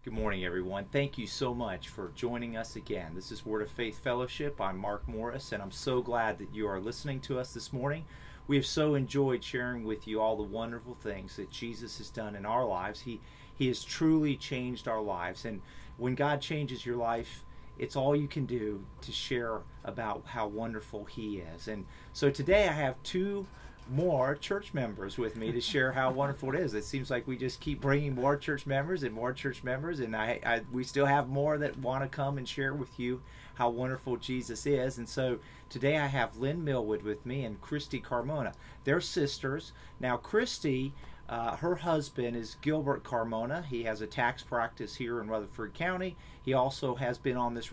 Good morning, everyone. Thank you so much for joining us again. This is Word of Faith Fellowship. I'm Mark Morris, and I'm so glad that you are listening to us this morning. We have so enjoyed sharing with you all the wonderful things that Jesus has done in our lives. He has truly changed our lives. And when God changes your life, it's all you can do to share about how wonderful He is. And so today I have two more church members with me to share how wonderful it is. It seems like we just keep bringing more church members, and we still have more that want to come and share with you how wonderful Jesus is. And so today I have Lynn Millwood with me and Christie Carmona. They're sisters. Now Christie, her husband is Gilbert Carmona. He has a tax practice here in Rutherford County. He also has been on this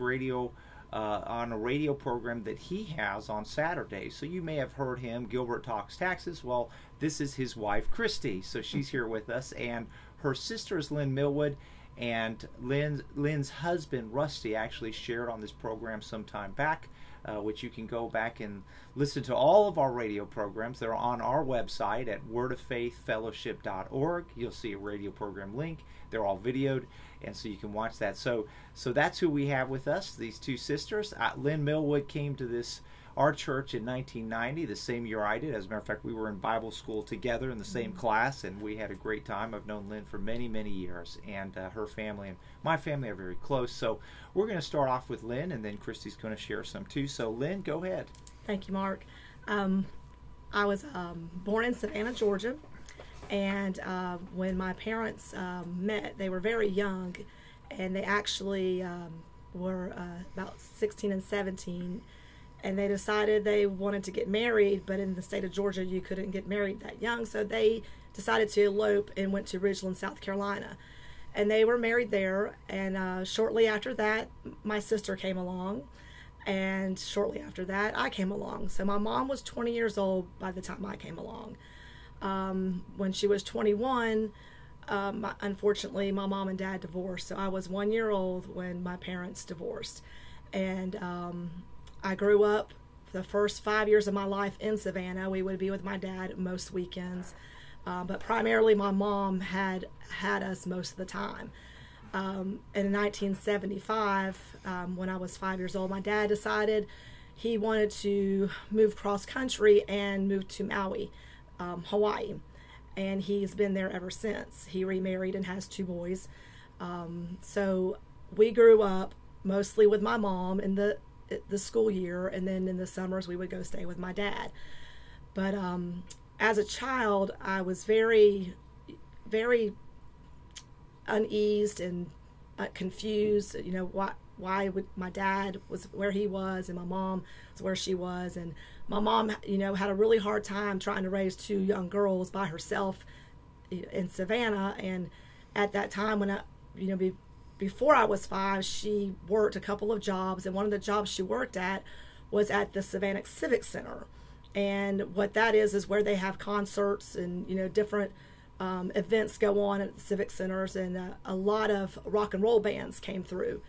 on a radio program that he has on Saturdays. So you may have heard him, Gilbert Talks Taxes. Well, this is his wife, Christie. So she's here with us. And her sister is Lynn Millwood. And Lynn's husband, Rusty, actually shared on this program some time back, which you can go back and listen to all of our radio programs. They're on our website at wordoffaithfellowship.org. You'll see a radio program link. They're all videoed, and so you can watch that. So that's who we have with us, these two sisters. Lynn Millwood came to our church in 1990, the same year I did. As a matter of fact, we were in Bible school together in the same class, and we had a great time. I've known Lynn for many, many years, and her family and my family are very close. So we're going to start off with Lynn, and then Christie's going to share some too. So Lynn, go ahead. Thank you, Mark. I was born in Savannah, Georgia, and when my parents met, they were very young, and they actually were about 16 and 17, and they decided they wanted to get married, but in the state of Georgia, you couldn't get married that young, so they decided to elope and went to Ridgeland, South Carolina, and they were married there, and shortly after that, my sister came along, and shortly after that, I came along. So my mom was 20 years old by the time I came along. When she was 21, unfortunately, my mom and dad divorced. So I was 1 year old when my parents divorced. And I grew up the first 5 years of my life in Savannah. We would be with my dad most weekends. But primarily my mom had us most of the time. In 1975, when I was 5 years old, my dad decided he wanted to move cross country and move to Maui, Hawaii, and he's been there ever since. He remarried and has two boys. So we grew up mostly with my mom in the school year, and then in the summers we would go stay with my dad. But as a child, I was very, very uneased and confused. You know, why would my dad was where he was and my mom was where she was, and my mom, you know, had a really hard time trying to raise two young girls by herself in Savannah. And at that time, when before I was 5, she worked a couple of jobs, and one of the jobs she worked at was at the Savannah Civic Center. And what that is where they have concerts and, you know, different events go on at the civic centers, and a lot of rock and roll bands came through.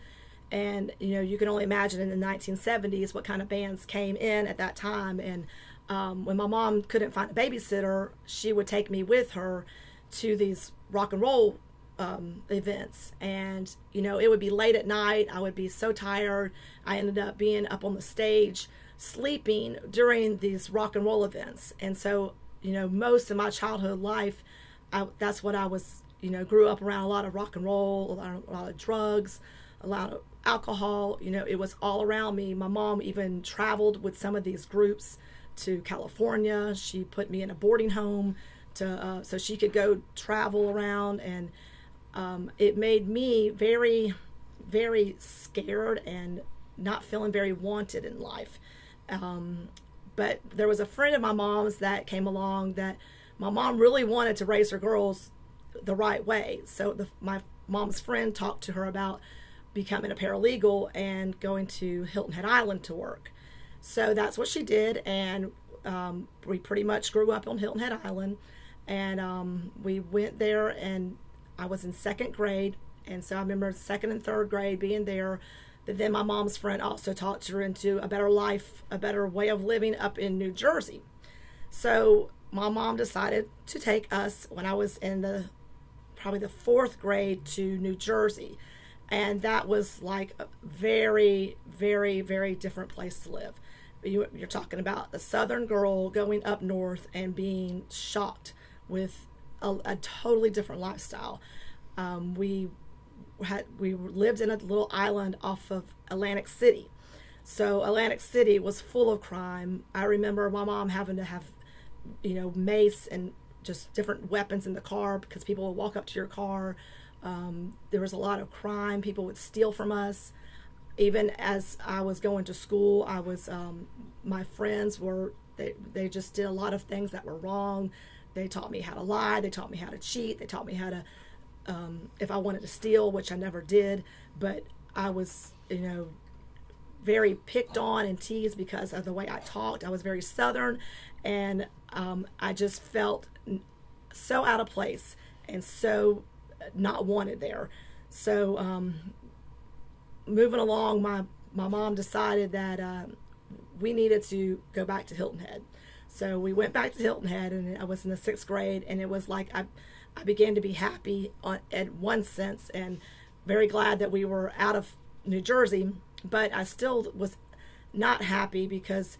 And, you know, you can only imagine in the 1970s what kind of bands came in at that time. And when my mom couldn't find a babysitter, she would take me with her to these rock and roll events. And, you know, it would be late at night. I would be so tired. I ended up being up on the stage sleeping during these rock and roll events. And so, you know, most of my childhood life, that's what I was, you know, grew up around a lot of rock and roll, a lot of drugs, a lot of alcohol. You know, it was all around me. My mom even traveled with some of these groups to California. She put me in a boarding home so she could go travel around, and it made me very, very scared and not feeling very wanted in life. But there was a friend of my mom's that came along that my mom really wanted to raise her girls the right way. So my mom's friend talked to her about becoming a paralegal and going to Hilton Head Island to work. So that's what she did, and we pretty much grew up on Hilton Head Island, and we went there, and I was in second grade, and so I remember second and third grade being there. But then my mom's friend also talked her into a better life, a better way of living up in New Jersey. So my mom decided to take us when I was in the probably the fourth grade to New Jersey. And that was like a very, very, very different place to live. You're talking about a southern girl going up north and being shocked with a totally different lifestyle. We lived in a little island off of Atlantic City. So Atlantic City was full of crime. I remember my mom having to have, mace and just different weapons in the car because people would walk up to your car. There was a lot of crime. People would steal from us. Even as I was going to school, my friends they just did a lot of things that were wrong. They taught me how to lie. They taught me how to cheat. They taught me how to, if I wanted to steal, which I never did, but I was, very picked on and teased because of the way I talked. I was very Southern, and I just felt so out of place and so not wanted there. So moving along, my mom decided that we needed to go back to Hilton Head. So we went back to Hilton Head, and I was in the 6th grade, and it was like I began to be happy in one sense and very glad that we were out of New Jersey, but I still was not happy because,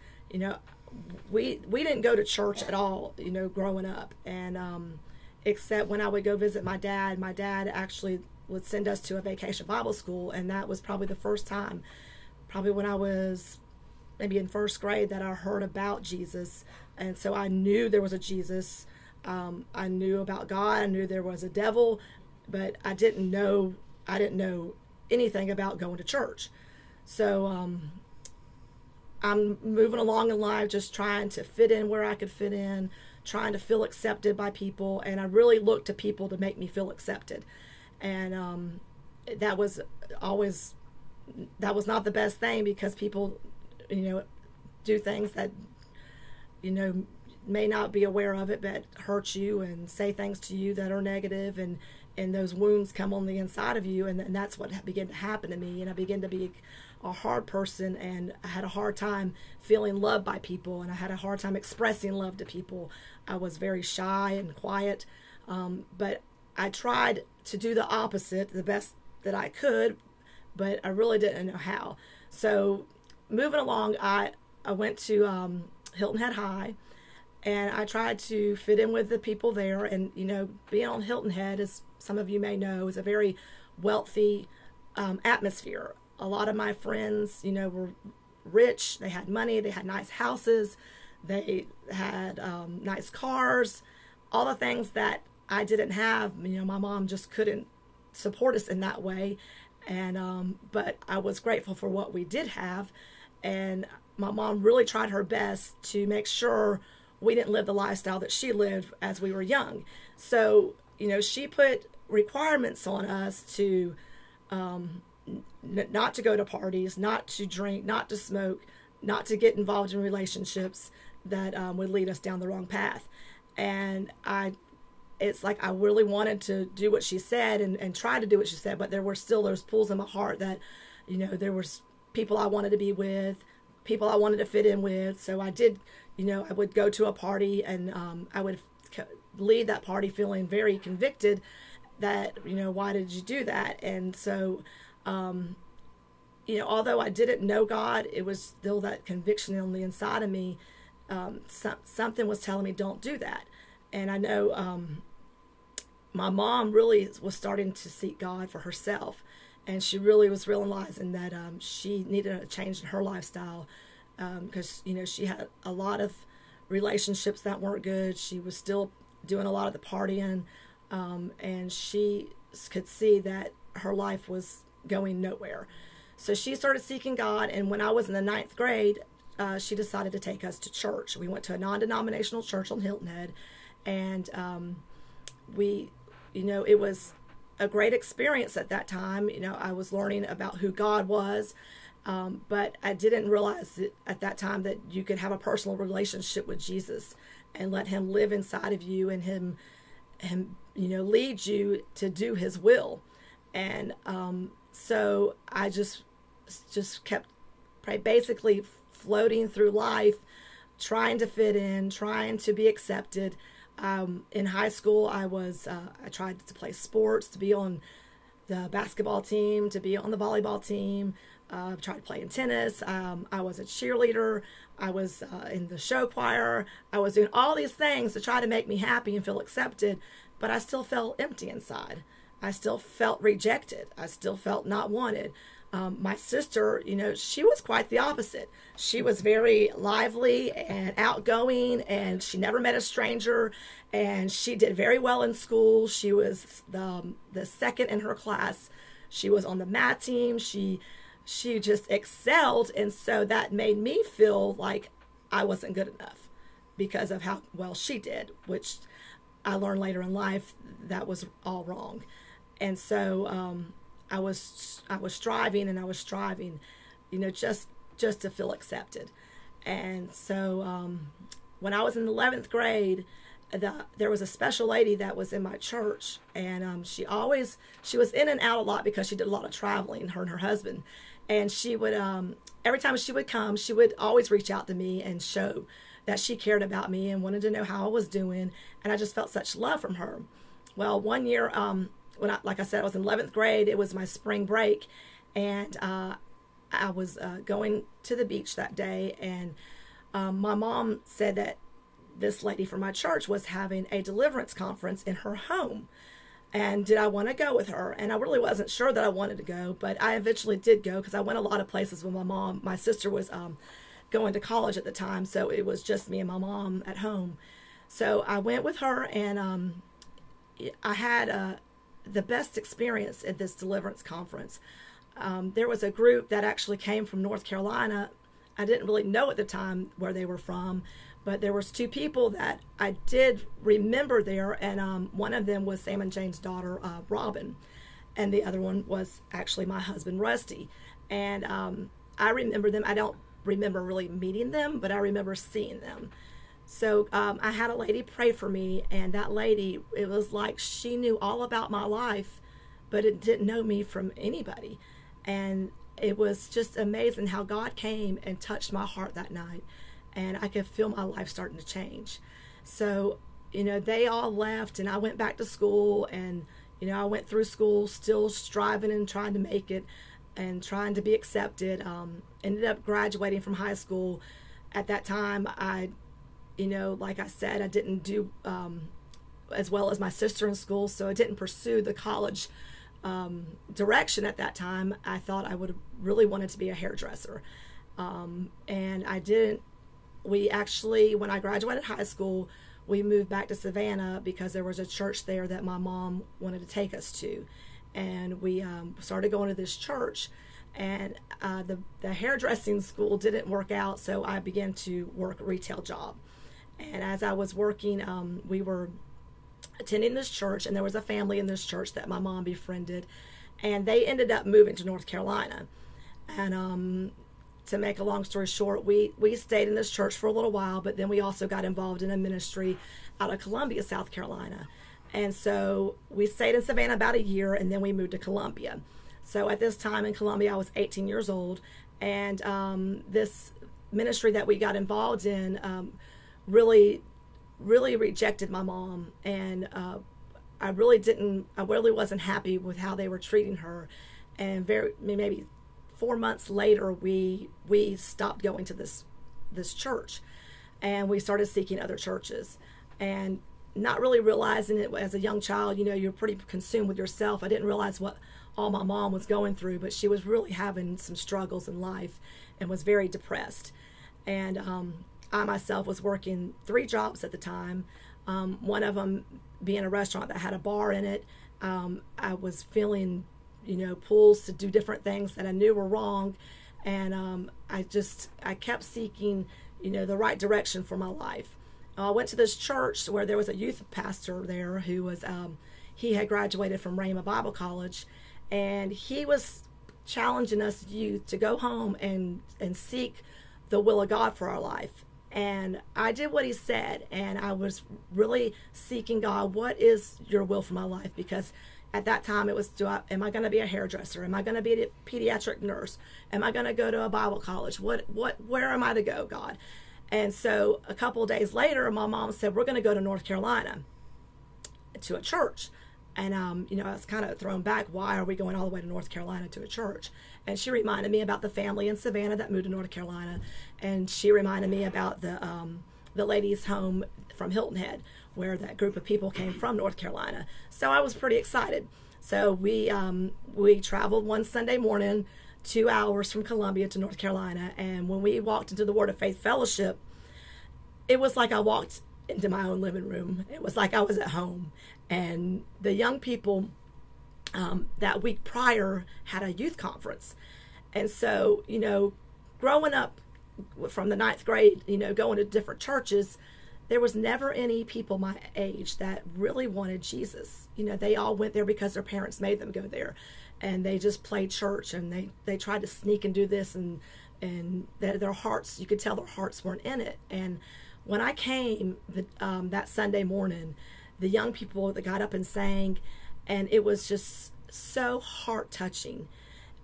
we didn't go to church at all, growing up. And except when I would go visit my dad actually would send us to a vacation Bible school, and that was probably the first time, probably when I was maybe in 1st grade, that I heard about Jesus. And so I knew there was a Jesus. I knew about God. I knew there was a devil, but I didn't know anything about going to church. So I'm moving along in life, just trying to fit in where I could fit in, trying to feel accepted by people, and I really looked to people to make me feel accepted. And that was not the best thing, because people, do things that, may not be aware of it, but hurt you and say things to you that are negative, and those wounds come on the inside of you, and that's what began to happen to me. And I began to be a hard person, and I had a hard time feeling loved by people, and I had a hard time expressing love to people. I was very shy and quiet, but I tried to do the opposite the best that I could, but I really didn't know how. So moving along, I went to Hilton Head High, and I tried to fit in with the people there. And, being on Hilton Head, as some of you may know, is a very wealthy atmosphere. A lot of my friends, were rich. They had money. They had nice houses. They had nice cars. All the things that I didn't have. My mom just couldn't support us in that way. And but I was grateful for what we did have. And my mom really tried her best to make sure we didn't live the lifestyle that she lived as we were young. So, she put requirements on us to not to go to parties, not to drink, not to smoke, not to get involved in relationships that would lead us down the wrong path. And it's like I really wanted to do what she said and try to do what she said, but there were still those pulls in my heart that, there was people I wanted to be with, people I wanted to fit in with. So I did, I would go to a party, and I would leave that party feeling very convicted that, why did you do that? And so, although I didn't know God, it was still that conviction on the inside of me. Something was telling me, don't do that. And I know my mom really was starting to seek God for herself. And she really was realizing that she needed a change in her lifestyle, because, she had a lot of relationships that weren't good. She was still doing a lot of the partying, and she could see that her life was going nowhere. So she started seeking God, and when I was in the 9th grade, she decided to take us to church. We went to a non-denominational church on Hilton Head, and it was a great experience at that time. I was learning about who God was, but I didn't realize at that time that you could have a personal relationship with Jesus and let him live inside of you, and him lead you to do his will. And so I just kept basically floating through life, trying to fit in, trying to be accepted. In high school, I tried to play sports, to be on the basketball team, to be on the volleyball team. Tried playing tennis. I was a cheerleader. I was in the show choir. I was doing all these things to try to make me happy and feel accepted, but I still felt empty inside. I still felt rejected. I still felt not wanted. My sister, she was quite the opposite. She was very lively and outgoing, and she never met a stranger, and she did very well in school. She was the second in her class. She was on the math team. She just excelled, and so that made me feel like I wasn't good enough because of how well she did, which I learned later in life that was all wrong. And so I was striving, just to feel accepted. And so when I was in the 11th grade, there was a special lady that was in my church, and she was in and out a lot because she did a lot of traveling, her and her husband. And she would, every time she would come, she would always reach out to me and show that she cared about me and wanted to know how I was doing. And I just felt such love from her. Well, one year, like I said, I was in 11th grade. It was my spring break, and I was going to the beach that day, and my mom said that this lady from my church was having a deliverance conference in her home. And did I want to go with her? And I really wasn't sure that I wanted to go, but I eventually did go because I went a lot of places with my mom. My sister was going to college at the time, so it was just me and my mom at home. So I went with her, and I had the best experience at this deliverance conference. There was a group that actually came from North Carolina. I didn't really know at the time where they were from, but there was two people that I did remember there, and one of them was Sam and Jane's daughter, Robin, and the other one was actually my husband, Rusty. And I remember them. I don't remember really meeting them, but I remember seeing them. So I had a lady pray for me, and that lady, it was like she knew all about my life, but it didn't know me from anybody. And it was just amazing how God came and touched my heart that night, and I could feel my life starting to change. So, they all left, and I went back to school, and, I went through school still striving and trying to make it and trying to be accepted. Ended up graduating from high school. At that time, like I said, I didn't do as well as my sister in school, so I didn't pursue the college direction at that time. I thought I would have really wanted to be a hairdresser. And I didn't. We actually, when I graduated high school, we moved back to Savannah because there was a church there that my mom wanted to take us to. And we started going to this church, and the hairdressing school didn't work out, so I began to work a retail job. And as I was working, we were attending this church, and there was a family in this church that my mom befriended, and they ended up moving to North Carolina. And to make a long story short, we stayed in this church for a little while, but then we also got involved in a ministry out of Columbia, South Carolina. And so we stayed in Savannah about a year, and then we moved to Columbia. So at this time in Columbia, I was 18 years old, and this ministry that we got involved in really rejected my mom, and I really wasn't happy with how they were treating her. And maybe 4 months later, we stopped going to this church, and we started seeking other churches, and not really realizing it as a young child. You're pretty consumed with yourself. I didn't realize what all my mom was going through, but she was really having some struggles in life and was very depressed. And I myself was working 3 jobs at the time, one of them being a restaurant that had a bar in it. I was feeling pulls to do different things that I knew were wrong, and I kept seeking the right direction for my life. I went to this church where there was a youth pastor there who was he had graduated from Rhema Bible College, and he was challenging us youth to go home and seek the will of God for our life. And I did what he said, and I was really seeking God, what is your will for my life? Because at that time it was, am I going to be a hairdresser? Am I going to be a pediatric nurse? Am I going to go to a Bible college? Where am I to go, God? And so a couple of days later, my mom said, we're going to go to North Carolina to a church. And, I was kind of thrown back. Why are we going all the way to North Carolina to a church? And she reminded me about the family in Savannah that moved to North Carolina. And she reminded me about the ladies' home from Hilton Head, where that group of people came from North Carolina. So I was pretty excited. So we traveled one Sunday morning, 2 hours from Columbia to North Carolina. And when we walked into the Word of Faith Fellowship, it was like I walked into my own living room. It was like I was at home. And the young people that week prior had a youth conference. And so, growing up from the 9th grade, going to different churches, there was never any people my age that really wanted Jesus. They all went there because their parents made them go there. And they just played church, and they tried to sneak and do this, and their hearts, you could tell their hearts weren't in it. And when I came that Sunday morning, the young people that got up and sang, and it was just so heart-touching.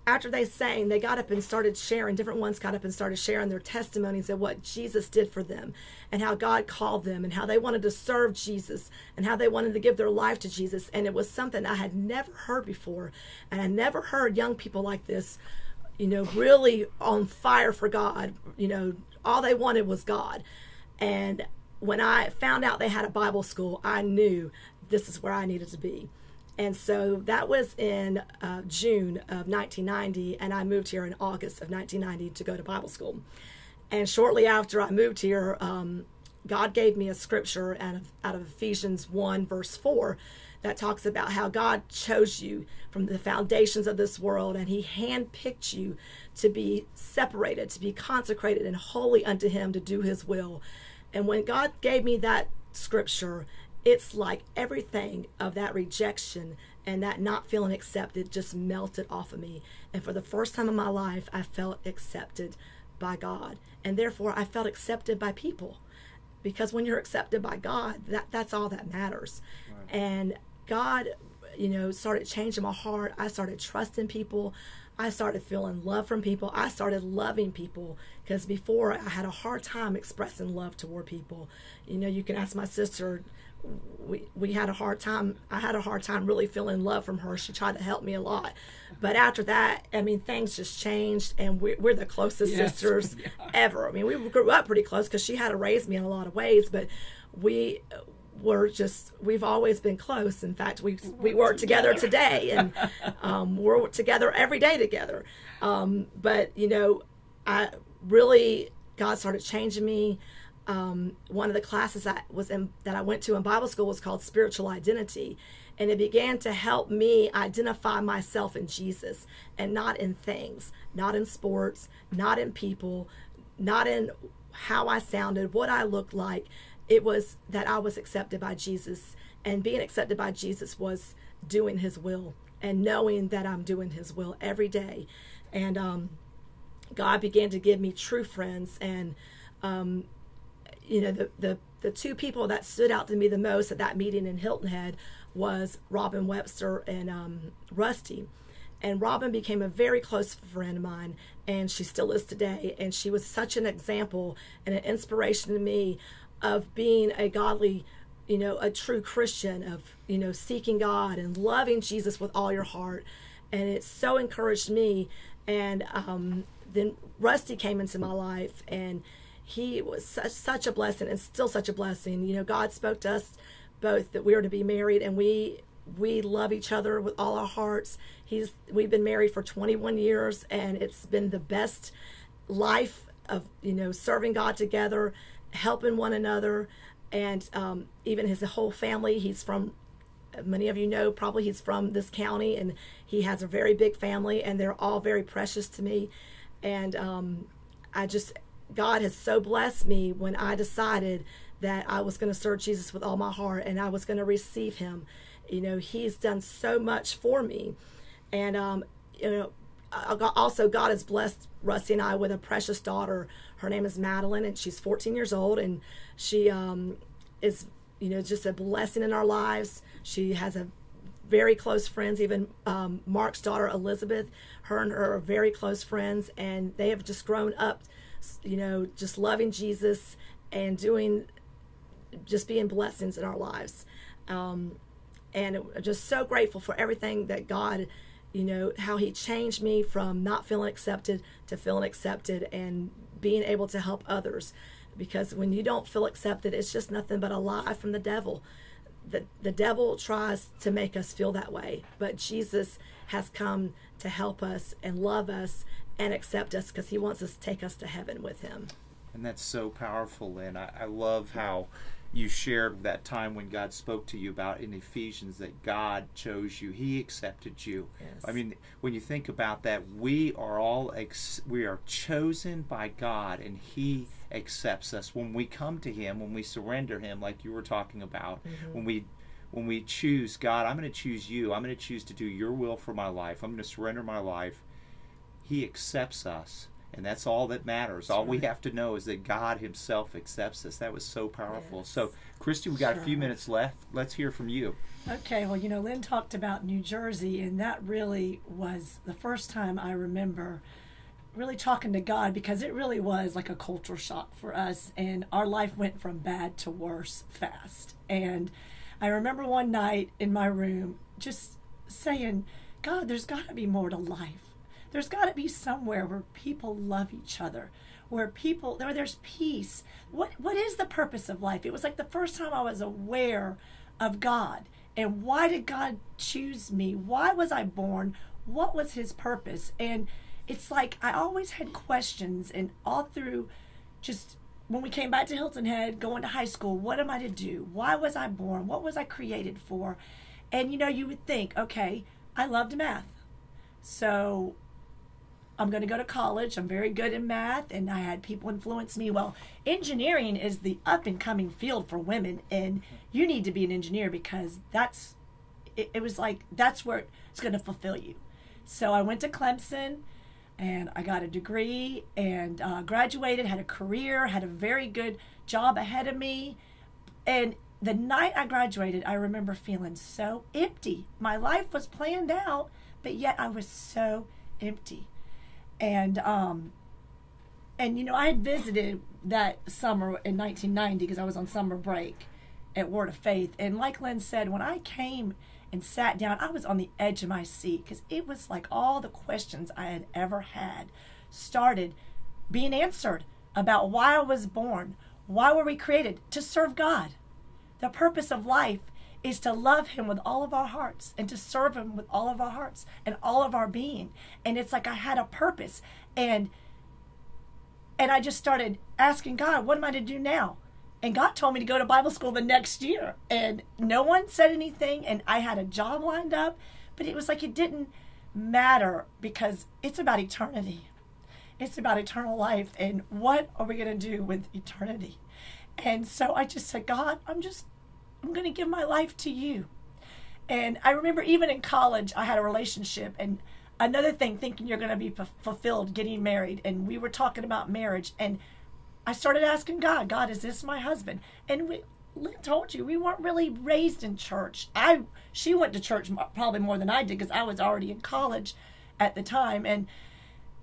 After they sang, they got up and started sharing, different ones got up and started sharing their testimonies of what Jesus did for them, and how God called them, and how they wanted to serve Jesus, and how they wanted to give their life to Jesus. And it was something I had never heard before, and I never heard young people like this, really on fire for God. All they wanted was God. And when I found out they had a Bible school, I knew this is where I needed to be. And so that was in June of 1990, and I moved here in August of 1990 to go to Bible school. And shortly after I moved here, God gave me a scripture out of Ephesians 1, verse 4, that talks about how God chose you from the foundations of this world, and he handpicked you to be separated, to be consecrated and holy unto him, to do his will. And when God gave me that scripture, it's like everything of that rejection and that not feeling accepted just melted off of me. And for the first time in my life, I felt accepted by God. And therefore, I felt accepted by people. Because when you're accepted by God, that's all that matters. Right. And God, started changing my heart. I started trusting people. I started feeling love from people. I started loving people, because before I had a hard time expressing love toward people. You can ask my sister. We had a hard time. I had a hard time really feeling love from her. She tried to help me a lot. But after that, things just changed, and we're the closest sisters ever. We grew up pretty close because she had to raise me in a lot of ways, but we've always been close. In fact, we work together today, and we're together every day together. But I really, God started changing me. One of the classes that I went to in Bible school was called Spiritual Identity, and it began to help me identify myself in Jesus, and not in things, not in sports, not in people, not in how I sounded, what I looked like. It was that I was accepted by Jesus, and being accepted by Jesus was doing his will, and knowing that I'm doing his will every day. And God began to give me true friends, and the two people that stood out to me the most at that meeting in Hilton Head was Robin Webster and Rusty. And Robin became a very close friend of mine, and she still is today. And she was such an example and an inspiration to me of being a godly, a true Christian, of, seeking God and loving Jesus with all your heart. And it so encouraged me. And then Rusty came into my life, and he was such a blessing, and still such a blessing. God spoke to us both that we were to be married, and we love each other with all our hearts. We've been married for 21 years, and it's been the best life of, serving God together, helping one another. And even his whole family, he's from, many of you know, probably he's from this county, and he has a very big family, and they're all very precious to me. And God has so blessed me when I decided that I was going to serve Jesus with all my heart, and I was going to receive him. He's done so much for me. And, also God has blessed Rusty and I with a precious daughter. Her name is Madeline, and she's 14 years old, and she is, just a blessing in our lives. She has a very close friends, even Mark's daughter, Elizabeth. Her and her are very close friends, and they have just grown up just loving Jesus and just being blessings in our lives. And just so grateful for everything that God, how he changed me from not feeling accepted to feeling accepted and being able to help others. Because when you don't feel accepted, it's just nothing but a lie from the devil. The devil tries to make us feel that way, but Jesus has come to help us and love us and accept us, because he wants us to take us to heaven with him. And that's so powerful, Lynn. I love how you shared that time when God spoke to you about in Ephesians that God chose you. He accepted you. Yes. I mean, when you think about that, we are chosen by God, and he accepts us when we come to him, when we surrender him, like you were talking about. When we choose, God, I'm going to choose you. I'm going to choose to do your will for my life. I'm going to surrender my life. He accepts us. And that's all that matters. All we have to know is that God himself accepts us. That was so powerful. Yes. So, Christy, we got a few minutes left. Let's hear from you. Okay, well, Lynn talked about New Jersey, and that really was the first time I remember really talking to God, because it really was like a culture shock for us, and our life went from bad to worse fast. And I remember one night in my room just saying, God, there's got to be more to life. There's got to be somewhere where people love each other, where there's peace. What is the purpose of life? It was like the first time I was aware of God. And why did God choose me? Why was I born? What was his purpose? And it's like I always had questions, and all through just when we came back to Hilton Head, going to high school, what am I to do? Why was I born? What was I created for? And you would think, okay, I loved math, so I'm going to go to college. I'm very good in math, and I had people influence me. Well, engineering is the up-and-coming field for women, and you need to be an engineer, because it was like that's where it's going to fulfill you. So I went to Clemson, and I got a degree, and graduated, had a career, had a very good job ahead of me. And the night I graduated, I remember feeling so empty. My life was planned out, but yet I was so empty. And I had visited that summer in 1990 because I was on summer break at Word of Faith. And like Lynn said, when I came and sat down, I was on the edge of my seat, because it was like all the questions I had ever had started being answered about why I was born. Why were we created? To serve God. The purpose of life is to love him with all of our hearts and to serve him with all of our hearts and all of our being. And it's like I had a purpose. And I just started asking God, what am I to do now? And God told me to go to Bible school the next year. And no one said anything. And I had a job lined up. But it was like it didn't matter, because it's about eternity. It's about eternal life. And what are we going to do with eternity? And so I just said, God, I'm going to give my life to you. And I remember even in college, I had a relationship, and another thing, thinking you're going to be fulfilled, getting married. And we were talking about marriage, and I started asking God, is this my husband? And Lynn told you, we weren't really raised in church. She went to church probably more than I did, because I was already in college at the time.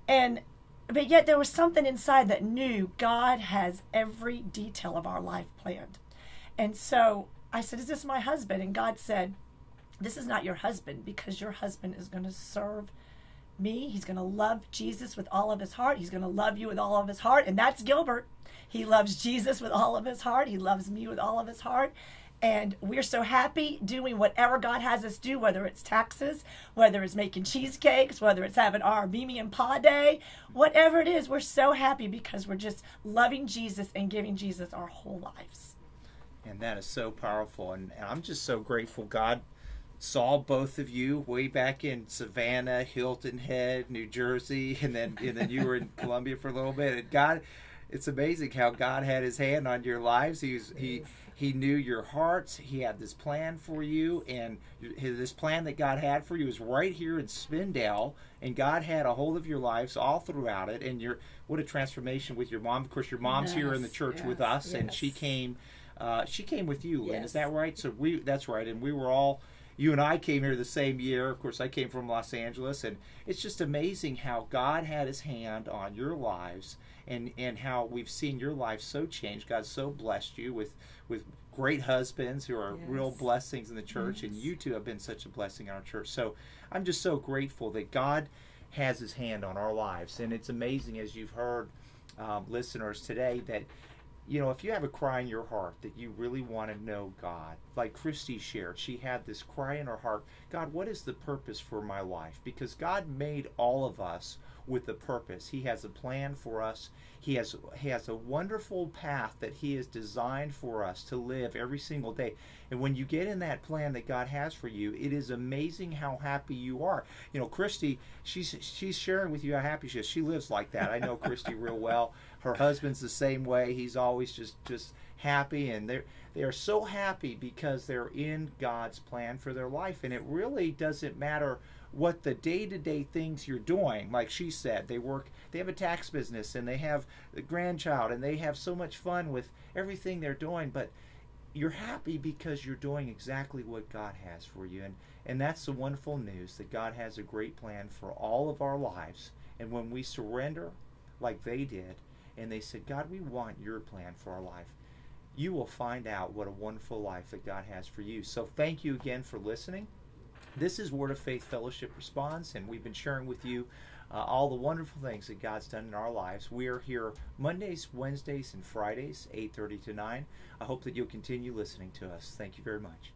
But yet there was something inside that knew God has every detail of our life planned. And so I said, is this my husband? And God said, this is not your husband, because your husband is going to serve me. He's going to love Jesus with all of his heart. He's going to love you with all of his heart. And that's Gilbert. He loves Jesus with all of his heart. He loves me with all of his heart. And we're so happy doing whatever God has us do, whether it's taxes, whether it's making cheesecakes, whether it's having our Mimi and Pa Day, whatever it is, we're so happy because we're just loving Jesus and giving Jesus our whole lives. And that is so powerful. And I'm just so grateful God saw both of you way back in Savannah, Hilton Head, New Jersey, and then you were in Columbia for a little bit. And God, it's amazing how God had his hand on your lives. He knew your hearts. He had this plan for you, and this plan that God had for you is right here in Spindale, and God had a hold of your lives all throughout it. And what a transformation with your mom. Of course, your mom's here in the church with us, and she came with you, Lynn. Yes. Is that right? So that's right, and we were all you and I came here the same year. Of course, I came from Los Angeles, and it's just amazing how God had his hand on your lives, and how we've seen your life so changed. God so blessed you with great husbands who are real blessings in the church, and you two have been such a blessing in our church. So I'm just so grateful that God has his hand on our lives. And it's amazing, as you've heard listeners today, that if you have a cry in your heart that you really want to know God, like Christie shared, she had this cry in her heart, God, what is the purpose for my life? Because God made all of us with a purpose. He has a plan for us. He has a wonderful path that he has designed for us to live every single day. And when you get in that plan that God has for you, it is amazing how happy you are. Christy, she's sharing with you how happy she is. She lives like that. I know Christy real well. Her husband's the same way. He's always just happy, and they are so happy because they're in God's plan for their life. And it really doesn't matter what the day-to-day things you're doing. Like she said, they have a tax business, and they have a grandchild, and they have so much fun with everything they're doing, but you're happy because you're doing exactly what God has for you. And that's the wonderful news, that God has a great plan for all of our lives. And when we surrender like they did, and they said, God, we want your plan for our life, you will find out what a wonderful life that God has for you. So thank you again for listening. This is Word of Faith Fellowship Response, and we've been sharing with you all the wonderful things that God's done in our lives. We are here Mondays, Wednesdays, and Fridays, 8:30 to 9. I hope that you'll continue listening to us. Thank you very much.